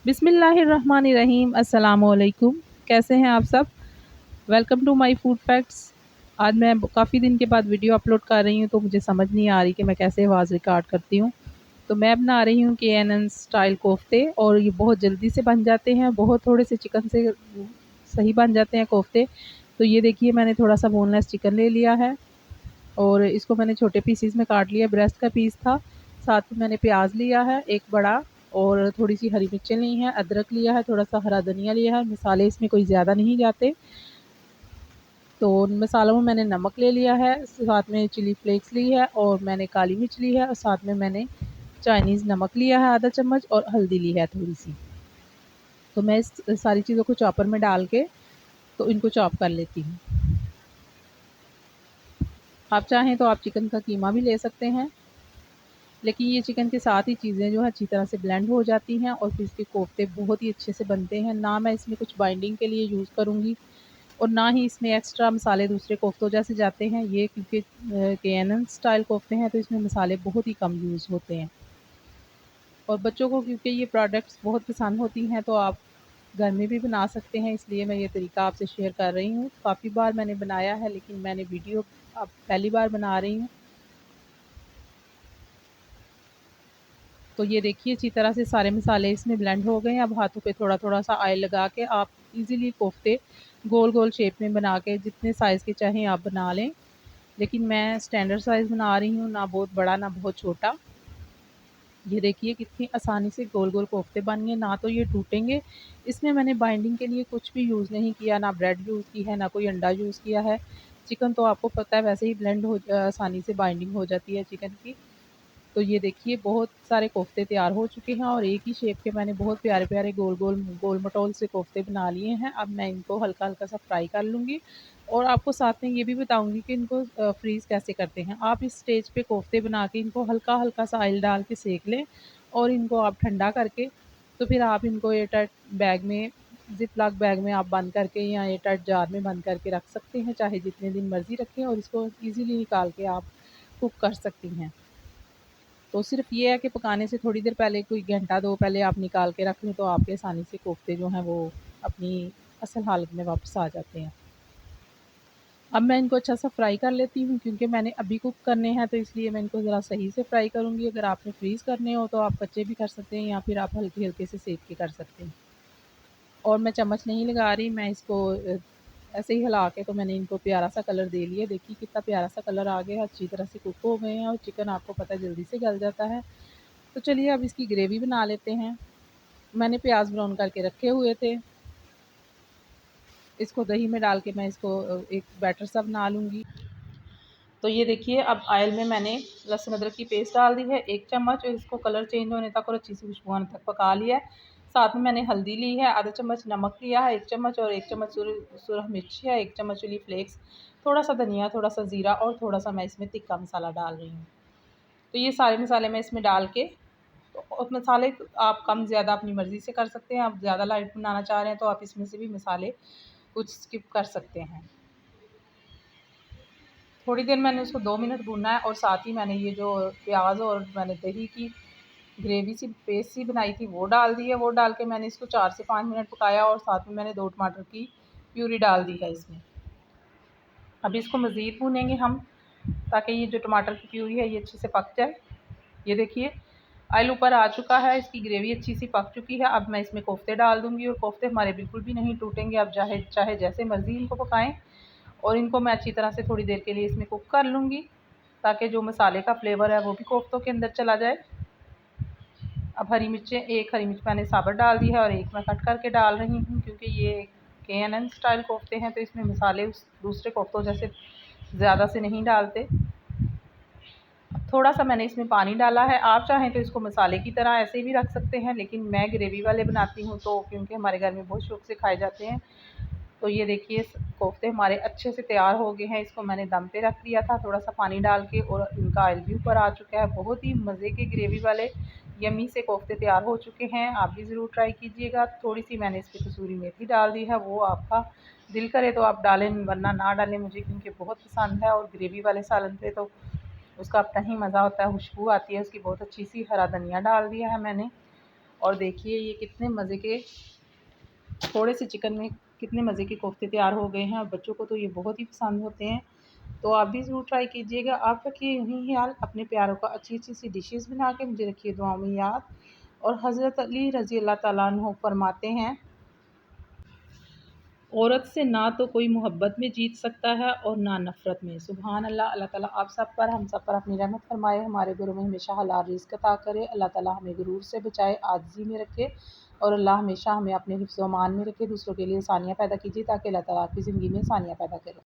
बिस्मिल्लाहिर्रहमानिर्रहीम। अस्सलामुअलैकुम। कैसे हैं आप सब? Welcome to my food facts. आज मैं काफ़ी दिन के बाद वीडियो अपलोड कर रही हूँ, तो मुझे समझ नहीं आ रही कि मैं कैसे आवाज़ रिकॉर्ड करती हूँ। तो मैं बना रही हूँ KNN स्टाइल कोफ्ते, और ये बहुत जल्दी से बन जाते हैं। बहुत थोड़े से चिकन से सही बन जाते हैं कोफ्ते। तो ये देखिए, मैंने थोड़ा सा बोनलेस चिकन ले लिया है और इसको मैंने छोटे पीसीस में काट लिया। ब्रेस्ट का पीस था। साथ में मैंने प्याज लिया है एक बड़ा, और थोड़ी सी हरी मिर्चें ली हैं, अदरक लिया है, थोड़ा सा हरा धनिया लिया है। मसाले इसमें कोई ज़्यादा नहीं जाते। तो उन मसालों में मैंने नमक ले लिया है, साथ में चिली फ्लेक्स ली है, और मैंने काली मिर्च ली है, और साथ में मैंने चाइनीज़ नमक लिया है आधा चम्मच, और हल्दी ली है थोड़ी सी। तो मैं इस सारी चीज़ों को चॉपर में डाल के तो इनको चॉप कर लेती हूँ। आप चाहें तो आप चिकन का कीमा भी ले सकते हैं, लेकिन ये चिकन के साथ ही चीज़ें जो है अच्छी तरह से ब्लेंड हो जाती हैं, और फिर इसके कोफ्ते बहुत ही अच्छे से बनते हैं। ना मैं इसमें कुछ बाइंडिंग के लिए यूज़ करूँगी, और ना ही इसमें एक्स्ट्रा मसाले दूसरे कोफ्तों जैसे जाते हैं। ये क्योंकि KNN स्टाइल कोफ्ते हैं, तो इसमें मसाले बहुत ही कम यूज़ होते हैं। और बच्चों को क्योंकि ये प्रोडक्ट्स बहुत पसंद होती हैं, तो आप घर में भी बना सकते हैं। इसलिए मैं ये तरीका आपसे शेयर कर रही हूँ। काफ़ी बार मैंने बनाया है, लेकिन मैंने वीडियो अब पहली बार बना रही हूँ। तो ये देखिए, अच्छी तरह से सारे मसाले इसमें ब्लेंड हो गए हैं। अब हाथों पे थोड़ा-थोड़ा सा ऑयल लगा के आप इज़िली कोफ्ते गोल-गोल शेप में बना के जितने साइज़ के चाहें आप बना लें। लेकिन मैं स्टैंडर्ड साइज़ बना रही हूँ, ना बहुत बड़ा ना बहुत छोटा। ये देखिए कितनी आसानी से गोल-गोल कोफ्ते बन गए, ना तो ये टूटेंगे। इसमें मैंने बाइंडिंग के लिए कुछ भी यूज़ नहीं किया, ना ब्रेड यूज़ की है, ना कोई अंडा यूज़ किया है। चिकन तो आपको पता है वैसे ही ब्लेंड आसानी से बाइंडिंग हो जाती है चिकन की। तो ये देखिए, बहुत सारे कोफ्ते तैयार हो चुके हैं, और एक ही शेप के मैंने बहुत प्यारे-प्यारे गोल-गोल गोल-मटोल से कोफ्ते बना लिए हैं। अब मैं इनको हल्का-हल्का सा फ्राई कर लूँगी, और आपको साथ में ये भी बताऊँगी कि इनको फ्रीज़ कैसे करते हैं। आप इस स्टेज पे कोफ्ते बना के इनको हल्का-हल्का सा ऑयल डाल के सेंक लें, और इनको आप ठंडा करके तो फिर आप इनको एयरटाइट बैग में, ज़िप-लॉक बैग में आप बंद करके या एयरटाइट जार में बंद करके रख सकते हैं, चाहे जितने दिन मर्ज़ी रखें, और इसको ईज़िली निकाल के आप कुक कर सकती हैं। तो सिर्फ़ ये है कि पकाने से थोड़ी देर पहले, कोई घंटा 2 पहले आप निकाल के रख लें, तो आपके आसानी से कोफ्ते जो हैं वो अपनी असल हालत में वापस आ जाते हैं। अब मैं इनको अच्छा-सा फ्राई कर लेती हूँ, क्योंकि मैंने अभी कुक करने हैं, तो इसलिए मैं इनको ज़रा सही से फ्राई करूँगी। अगर आपने फ्रीज़ करने हो तो आप कच्चे भी कर सकते हैं, या फिर आप हल्के-हल्के से सेक के कर सकते हैं। और मैं चम्मच नहीं लगा रही, मैं इसको ऐसे ही हिला के तो मैंने इनको प्यारा-सा कलर दे लिया। देखिए कितना प्यारा-सा कलर आ गया है, अच्छी तरह से कुक हो गए हैं, और चिकन आपको पता है जल्दी से गल जाता है। तो चलिए अब इसकी ग्रेवी बना लेते हैं। मैंने प्याज़ ब्राउन करके रखे हुए थे। इसको दही में डाल के मैं इसको एक बैटर सा बना लूँगी। तो ये देखिए, अब ऑयल में मैंने लहसुन अदरक की पेस्ट डाल दी है 1 चम्मच, और इसको कलर चेंज होने तक और अच्छी सी खुशबू आने तक पका लिया है। साथ में मैंने हल्दी ली है, आधा चम्मच नमक लिया है 1 चम्मच, और 1 चम्मच सुरख मिर्च है, 1 चम्मच चिली फ्लेक्स, थोड़ा-सा धनिया, थोड़ा-सा ज़ीरा, और थोड़ा-सा मैं इसमें तिक्का मसाला डाल रही हूँ। तो ये सारे मसाले मैं इसमें डाल के, तो और मसाले आप कम ज़्यादा अपनी मर्ज़ी से कर सकते हैं। आप ज़्यादा लाइट बनाना चाह रहे हैं, तो आप इसमें से भी मसाले कुछ स्किप कर सकते हैं। थोड़ी देर मैंने उसको 2 मिनट भूना है, और साथ ही मैंने ये जो प्याज़ और मैंने दही की ग्रेवी सी पेस्ट सी बनाई थी वो डाल दी है। वो डाल के मैंने इसको 4 से 5 मिनट पकाया, और साथ में मैंने 2 टमाटर की प्यूरी डाल दी है इसमें। अब इसको मज़ीद भूनेंगे हम, ताकि ये जो टमाटर की प्यूरी है ये अच्छे से पक जाए। ये देखिए, ऑयल ऊपर आ चुका है, इसकी ग्रेवी अच्छी सी पक चुकी है। अब मैं इसमें कोफ्ते डाल दूँगी, और कोफ्ते हमारे बिल्कुल भी नहीं टूटेंगे। आप चाहे चाहे जैसे मर्ज़ी इनको पकाएँ, और इनको मैं अच्छी तरह से थोड़ी देर के लिए इसमें कुक कर लूँगी, ताकि जो मसाले का फ्लेवर है वो भी कोफ्तों के अंदर चला जाए। अब हरी मिर्चें, 1 हरी मिर्च मैंने साबुत डाल दी है, और 1 मैं कट करके डाल रही हूँ, क्योंकि ये KNN स्टाइल कोफ्ते हैं, तो इसमें मसाले उस दूसरे कोफ्तों जैसे ज़्यादा से नहीं डालते। थोड़ा-सा मैंने इसमें पानी डाला है। आप चाहें तो इसको मसाले की तरह ऐसे भी रख सकते हैं, लेकिन मैं ग्रेवी वाले बनाती हूँ, तो क्योंकि हमारे घर में बहुत शौक से खाए जाते हैं। तो ये देखिए, कोफ्ते हमारे अच्छे से तैयार हो गए हैं। इसको मैंने दम पे रख दिया था थोड़ा-सा पानी डाल के, और इनका ऑयल भी ऊपर आ चुका है। बहुत ही मज़े के ग्रेवी वाले यम्मी से कोफ्ते तैयार हो चुके हैं। आप भी ज़रूर ट्राई कीजिएगा। थोड़ी-सी मैंने इस पे कसूरी मेथी डाल दी है, वो आपका दिल करे तो आप डालें, वरना ना डालें। मुझे क्योंकि बहुत पसंद है, और ग्रेवी वाले सालन पे तो उसका अपना ही मज़ा होता है, खुशबू आती है उसकी बहुत अच्छी सी। हरा धनिया डाल दिया है मैंने, और देखिए ये कितने मज़े के, थोड़े से चिकन में कितने मज़े के कोफ्ते तैयार हो गए हैं और बच्चों को तो ये बहुत ही पसंद होते हैं। तो आप भी ज़रूर ट्राई कीजिएगा। आप रखिए यूँ ही ख्याल अपने प्यारों का, अच्छी-अच्छी सी डिशेज़ बना के मुझे रखिए दुआओं में याद। और हज़रत अली रज़ी अल्लाह ताला अन्हु फरमाते हैं, औरत से ना तो कोई मोहब्बत में जीत सकता है और ना नफ़रत में। सुभान अल्लाह। अल्लाह ताला आप सब पर, हम सब पर अपनी रहमत फ़रमाए, हमारे घरों में हमेशा हलाल रिज़्क़ अता करे। अल्लाह ताला हमें गुरूर से बचाए, आजिज़ी में रखे और अल्लाह हमेशा हमें अपने हिफ्ज़-ओ-अमान में रखे। दूसरों के लिए आसानियाँ पैदा कीजिए ताकि अल्लाह ताला आपकी ज़िंदगी में आसानियाँ पैदा करे।